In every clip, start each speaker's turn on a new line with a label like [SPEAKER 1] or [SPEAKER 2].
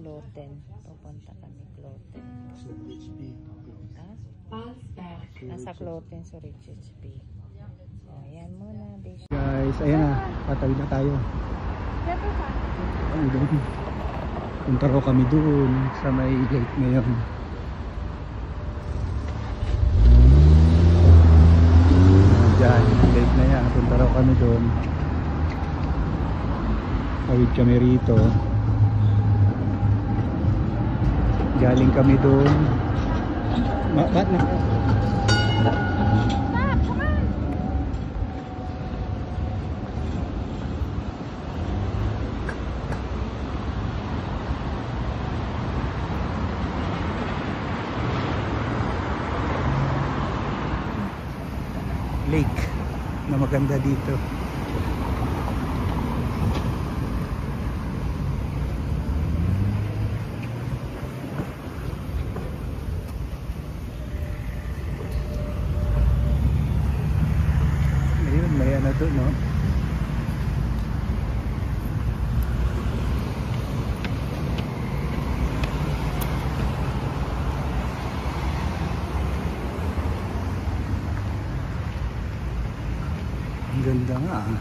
[SPEAKER 1] Kloten. Pupunta kami Kloten. Ha? Nasa Kloten, so Richards Bay. O, ayan muna.
[SPEAKER 2] Guys, ayan na. Patawid na tayo. Punta ko kami doon sa may lake ngayon. Diyan, lake na yan. Punta raw kami doon. Tawid kami rito. Galing kami doon. Ba't na? Lake na maganda dito. Ayun, may ano doon, no? Ang ganda nga ah.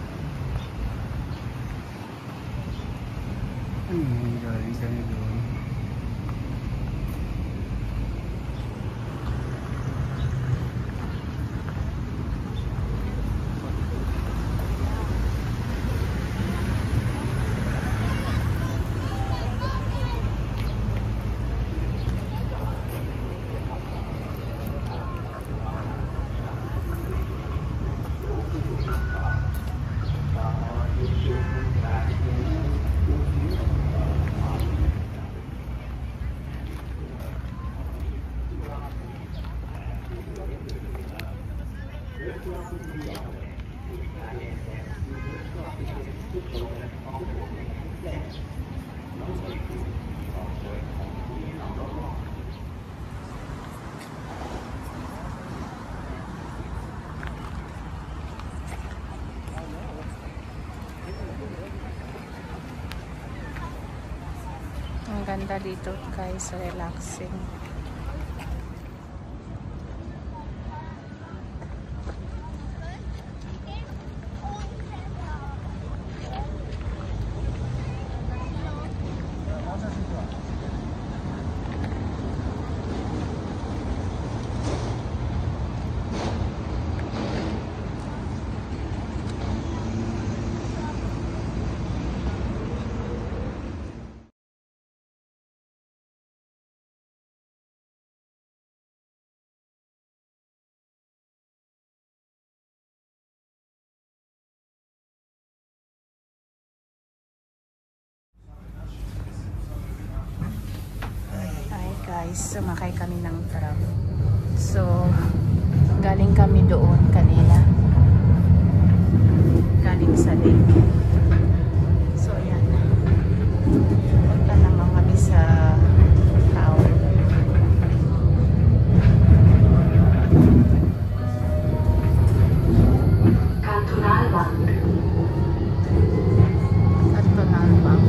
[SPEAKER 2] Galing kami doon.
[SPEAKER 1] Ang ganda dito guys, relaxing. Guys, sumakay kami ng tram. So, galing kami doon kanina. Galing sa lake. So, ayan. Punta naman kami sa town. Kantonalbank. Kantonalbank.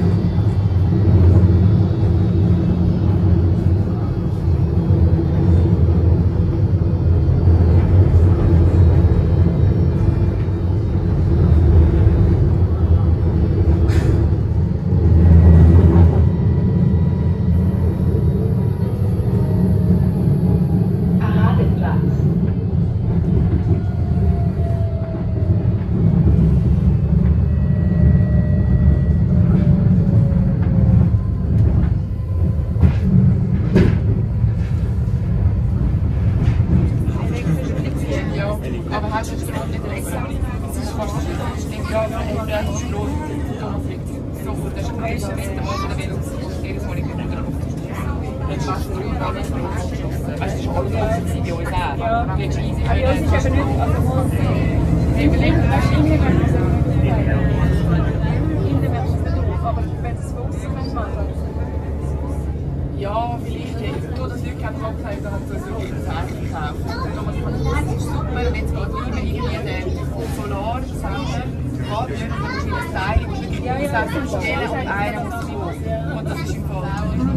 [SPEAKER 3] Ja, vielleicht. Du, das Glück hat man gesagt, da hat so ein Zeichen gekauft. Das ist super, wenn jetzt geht irgendwie den Solarsender geht, dann ist ein Teil, das ist eine Stelle und einer muss los. Und das ist im Fall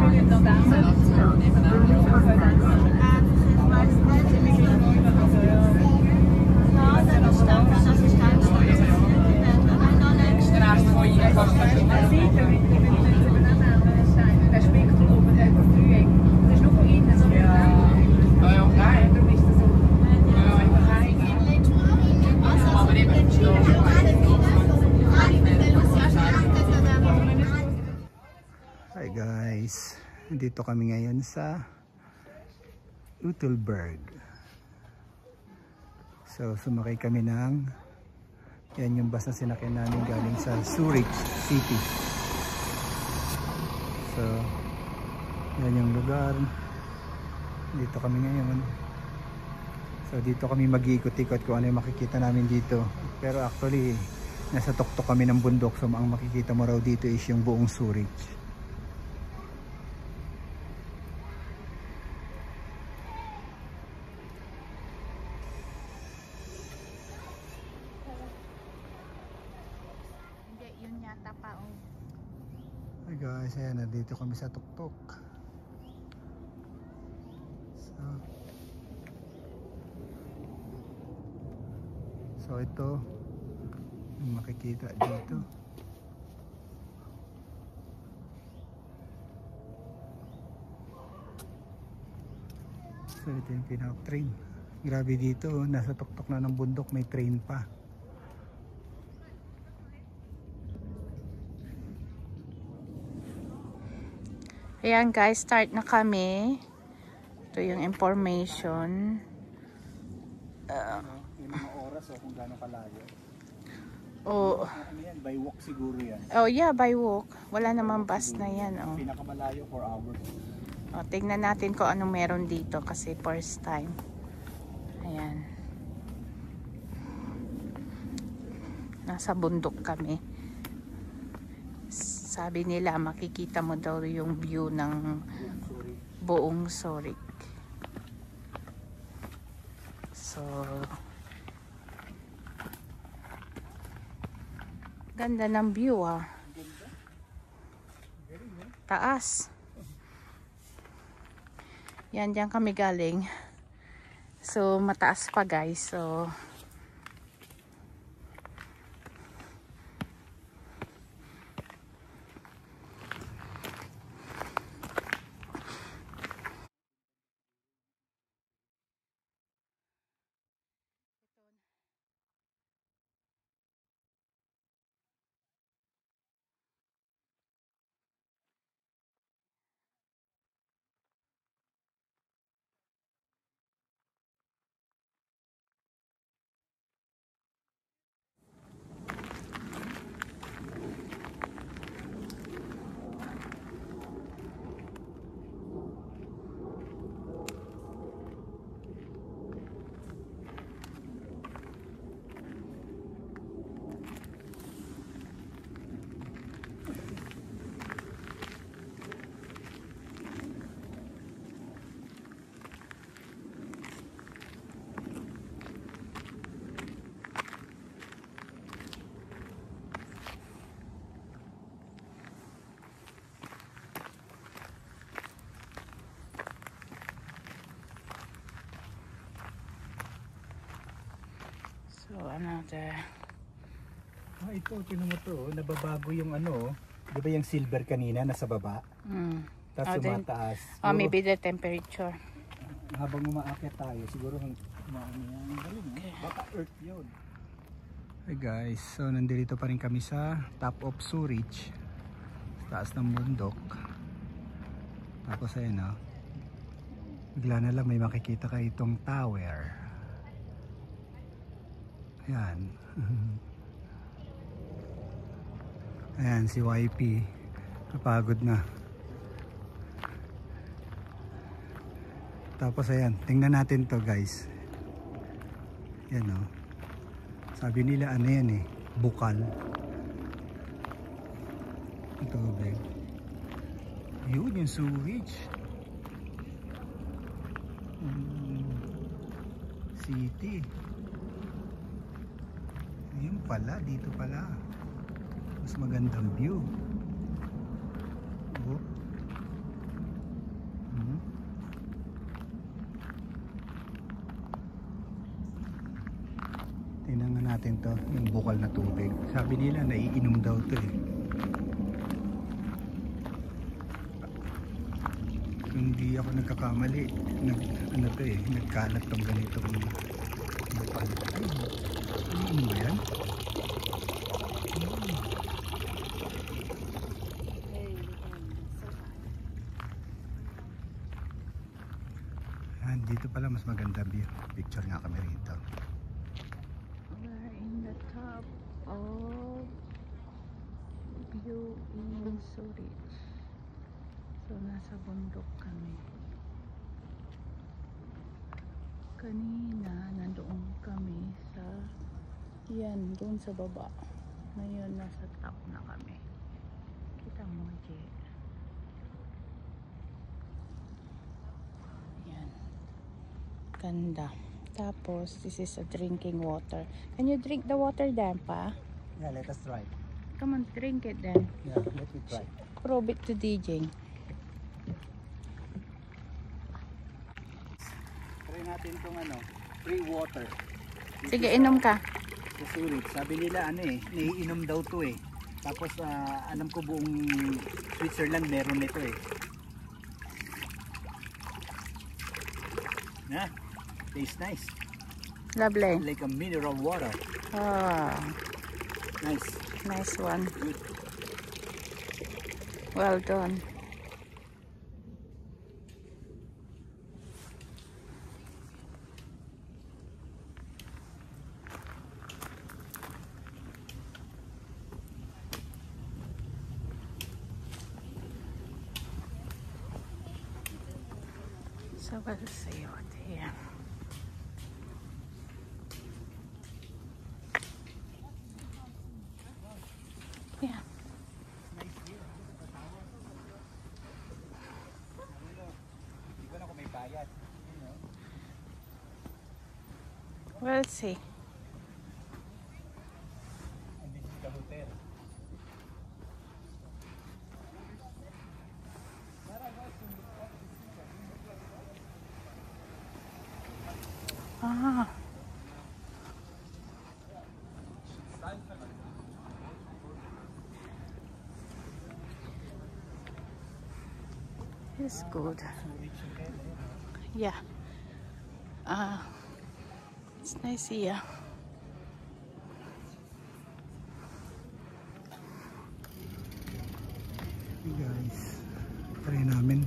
[SPEAKER 3] Installation nebenan. Daarnaast voor je
[SPEAKER 2] Hi guys, dito kami ngayon sa Utelberg. So sumakay kami ng, yan yung bus na sinakyan namin galing sa Zurich City. So yan yung lugar, dito kami ngayon. So dito kami mag-iikot-ikot kung ano yung makikita namin dito. Pero actually nasa tuktok kami ng bundok, so ang makikita mo raw dito is yung buong Zurich.
[SPEAKER 1] Yun yata pa, oh.
[SPEAKER 2] Hi guys, ayan, nandito kami sa tuktok. So ito yung makikita dito. So ito yung pinaka-train. Grabe dito, nasa tuktok na ng bundok, may train pa.
[SPEAKER 1] Ayan guys, start na kami. Ito yung information.
[SPEAKER 2] Yung mga oras o kung gaano kalayo.
[SPEAKER 1] Oh.
[SPEAKER 2] Ano yan? By walk siguro yan.
[SPEAKER 1] Oh yeah, by walk. Wala namang bus na yan. Oh.
[SPEAKER 2] Pinakamalayo 4 hours.
[SPEAKER 1] Oh, tingnan natin kung anong meron dito kasi first time. Ayan. Nasa bundok kami. Sabi nila makikita mo daw yung view ng buong Zurich. So ganda ng view, ah. Taas. Yan, diyan kami galing. So mataas pa guys. So another.
[SPEAKER 2] Ito, tinan mo to, nababago yung ano, di ba yung silver kanina nasa baba? Tapos tumataas.
[SPEAKER 1] Maybe the temperature.
[SPEAKER 2] Habang umaakyat tayo, siguro umaano yan. Galing, okay. Baka earth yun. Hey guys, so nandito pa rin kami sa top of Zurich, taas ng bundok. Tapos ayun, bigla na lang may makikita kayo itong tower. Ayan. Ayan si YP, napagod na. Tapos ayan, tingnan natin to guys. Yan, sabi nila ano yan, bukal. Ito babe, yun yung Zurich City. Ayun pala, dito pala mas magandang view. Oh. natin to, yung bukal na tubig. Sabi nila naiinom daw to eh. Hindi ako nagkakamali, ano to eh, nagkalat tong ganitong bukal. Ay, ano ba yan? Dito pala mas maganda view. Picture nga kami rito.
[SPEAKER 1] We're in the top of view in Zurich. So nasa bundok kami. Kanina nandoon kami sa yan, doon sa baba. Ngayon nasa top na kami. Kita mo, Jay. Ganda. Tapos, this is a drinking water. Can you drink the water then, pa?
[SPEAKER 2] Yeah, let us try.
[SPEAKER 1] Come on, drink it then.
[SPEAKER 2] Yeah, let me try.
[SPEAKER 1] Prove it to DJ.
[SPEAKER 2] Try natin tong ano, free water.
[SPEAKER 1] Sige, inom ka.
[SPEAKER 2] Sa Zurich. Sabi nila ano eh, naiinom daw to eh. Tapos alam ko buong Switzerland meron nito eh. Na, tastes nice.
[SPEAKER 1] Lovely.
[SPEAKER 2] Like a mineral water.
[SPEAKER 1] Ah,
[SPEAKER 2] Nice.
[SPEAKER 1] nice one.
[SPEAKER 2] Good.
[SPEAKER 1] Well done. So we'll see what here. Yeah. We'll see.
[SPEAKER 2] And this is the hotel.
[SPEAKER 1] Ah. It's good. Yeah. It's nice here.
[SPEAKER 2] Hey guys, try namin,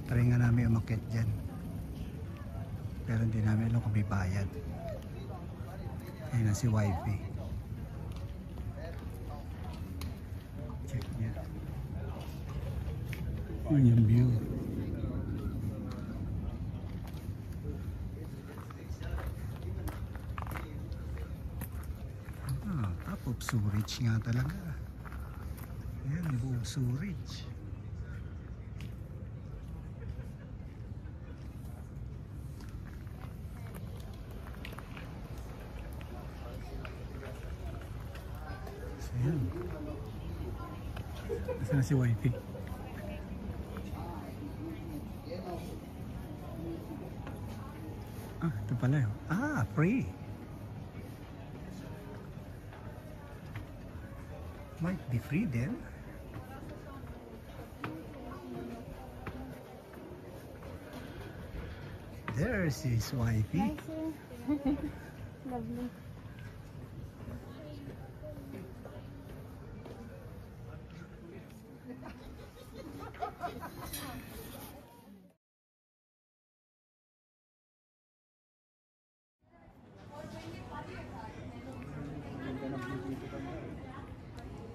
[SPEAKER 2] try nga namin umakyat dyan. Pero hindi namin alam kung may bayad. Ayun na si wifey. Check niya. Ayun yung view. Top of Zurich nga talaga. Ayan, buong Zurich. Ayan. Nasaan na si wifey? Ito pala yun. Free. Might be free then. There's his wifey.
[SPEAKER 1] Lovely.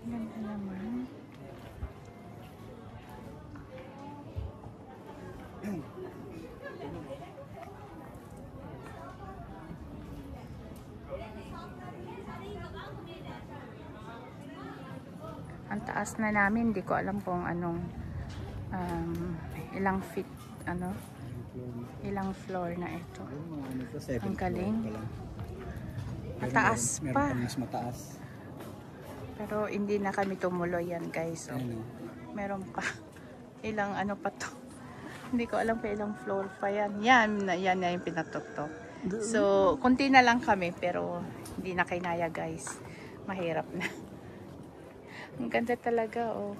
[SPEAKER 1] Ganda naman. Ang taas na namin, hindi ko alam kung anong ilang feet, ilang floor na ito. Ang galing. Mataas pa.
[SPEAKER 2] Meron mas mataas.
[SPEAKER 1] Pero hindi na kami tumuloy yan, guys. So, meron pa. Ilang pa to. Hindi ko alam pa ilang floor pa yan. Yan na yung pinatutok. So, konti na lang kami pero hindi na kinaya guys. Mahirap na. Ang ganda talaga oh.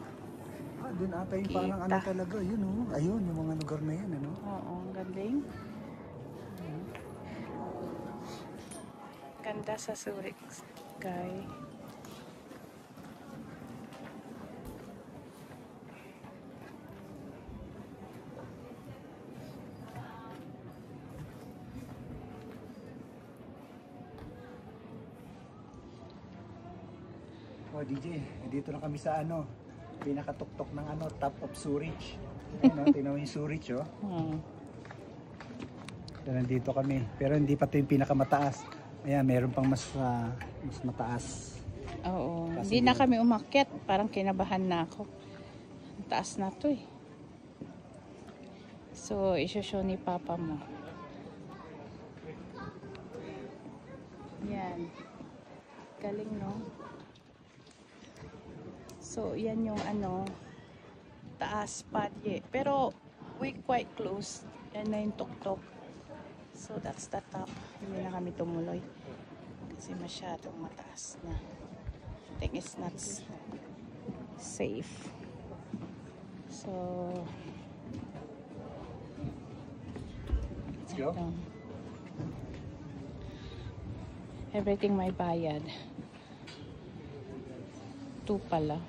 [SPEAKER 2] Doon ata yung parang ano talaga, yun oh. Ayun, yung mga lugar na yan, ano?
[SPEAKER 1] Oo, ang galing. Ganda sa Zurich sky.
[SPEAKER 2] Oh, DJ, dito na kami sa ano, pinakatuktok ng ano, top of Zurich. Ano, tingnan mo yung Zurich, oh. So, nandito kami, pero hindi pa ito yung pinakamataas. Ayan, meron pang mas mataas.
[SPEAKER 1] Oo,
[SPEAKER 2] Kasi
[SPEAKER 1] hindi na kami umakyat. Parang kinabahan na ako. Ang taas na to eh. So, isushow ni Papa mo. Yan. Galing, no? So, yan yung ano, taas padye. Pero, we quite close. Yan na yung tuktok. So, that's the top. Hindi na kami tumuloy. Kasi masyadong mataas na. I think it's not safe. So,
[SPEAKER 2] Let's go.
[SPEAKER 1] Everything may bayad. 2 pala.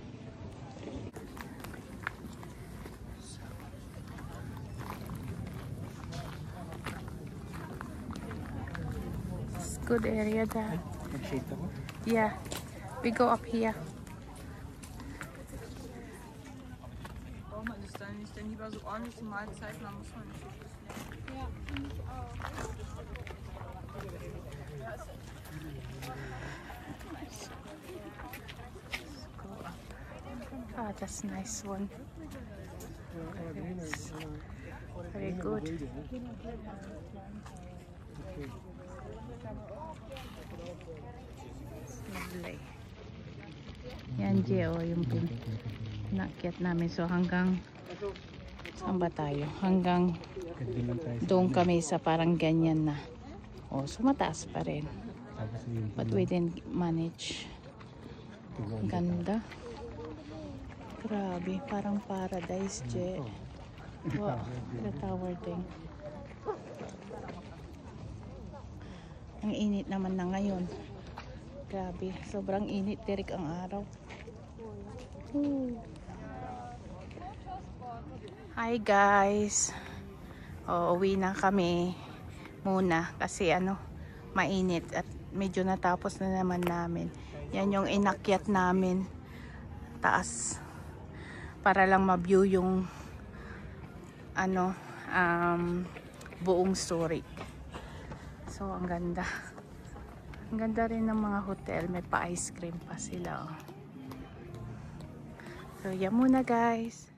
[SPEAKER 1] Good area there.
[SPEAKER 2] Nag-shade ako.
[SPEAKER 1] Yeah, we go up here.
[SPEAKER 3] Braucht man das dann nicht, denn lieber so ordentliche Mahlzeiten, da muss man nicht so viel. Ja, finde ich auch.
[SPEAKER 1] Ah, that's nice one. Very good. Lovely. Yan, Gio, yung pinakyat namin. So, hanggang saan ba tayo? Hanggang doon kami sa parang ganyan na. Oh, so mataas pa rin. But we didn't manage. Ganda. Grabe, parang paradise, Je. Wow, the tower thing. Ang init naman na ngayon. Grabe, sobrang init, tirik ang araw. Hi guys. Uwi na kami muna kasi ano, mainit at medyo natapos na naman namin. Yan yung inakyat namin taas para lang ma-view yung ano, buong Zurich. So ang ganda. Ang ganda rin ng mga hotel, may pa-ice cream pa sila. Oh. So yan muna guys.